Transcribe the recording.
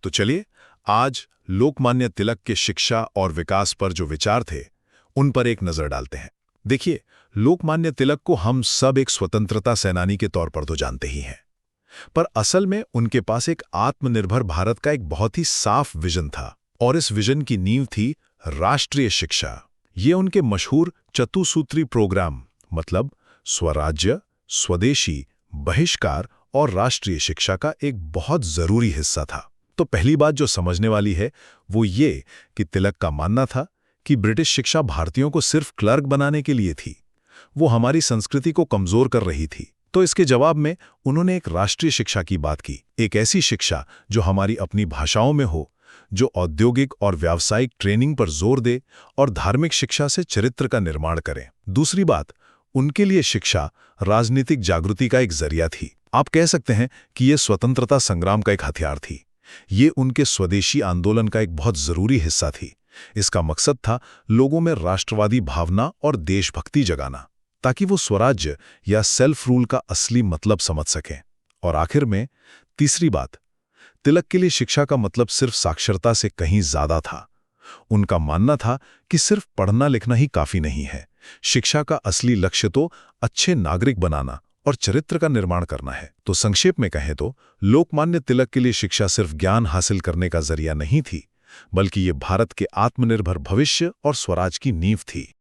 तो चलिए आज लोकमान्य तिलक के शिक्षा और विकास पर जो विचार थे उन पर एक नजर डालते हैं। देखिए, लोकमान्य तिलक को हम सब एक स्वतंत्रता सेनानी के तौर पर तो जानते ही हैं, पर असल में उनके पास एक आत्मनिर्भर भारत का एक बहुत ही साफ विजन था और इस विजन की नींव थी राष्ट्रीय शिक्षा। ये उनके मशहूर चतुसूत्री प्रोग्राम मतलब स्वराज्य, स्वदेशी, बहिष्कार और राष्ट्रीय शिक्षा का एक बहुत जरूरी हिस्सा था। तो पहली बात जो समझने वाली है वो ये कि तिलक का मानना था कि ब्रिटिश शिक्षा भारतीयों को सिर्फ क्लर्क बनाने के लिए थी, वो हमारी संस्कृति को कमजोर कर रही थी। तो इसके जवाब में उन्होंने एक राष्ट्रीय शिक्षा की बात की, एक ऐसी शिक्षा जो हमारी अपनी भाषाओं में हो, जो औद्योगिक और व्यावसायिक ट्रेनिंग पर जोर दे और धार्मिक शिक्षा से चरित्र का निर्माण करे। दूसरी बात, उनके लिए शिक्षा राजनीतिक जागृति का एक जरिया थी। आप कह सकते हैं कि यह स्वतंत्रता संग्राम का एक हथियार थी। ये उनके स्वदेशी आंदोलन का एक बहुत जरूरी हिस्सा थी। इसका मकसद था लोगों में राष्ट्रवादी भावना और देशभक्ति जगाना, ताकि वो स्वराज्य या सेल्फ रूल का असली मतलब समझ सकें। और आखिर में तीसरी बात, तिलक के लिए शिक्षा का मतलब सिर्फ साक्षरता से कहीं ज्यादा था। उनका मानना था कि सिर्फ पढ़ना लिखना ही काफी नहीं है। शिक्षा का असली लक्ष्य तो अच्छे नागरिक बनाना और चरित्र का निर्माण करना है। तो संक्षेप में कहें तो लोकमान्य तिलक के लिए शिक्षा सिर्फ ज्ञान हासिल करने का जरिया नहीं थी, बल्कि ये भारत के आत्मनिर्भर भविष्य और स्वराज की नींव थी।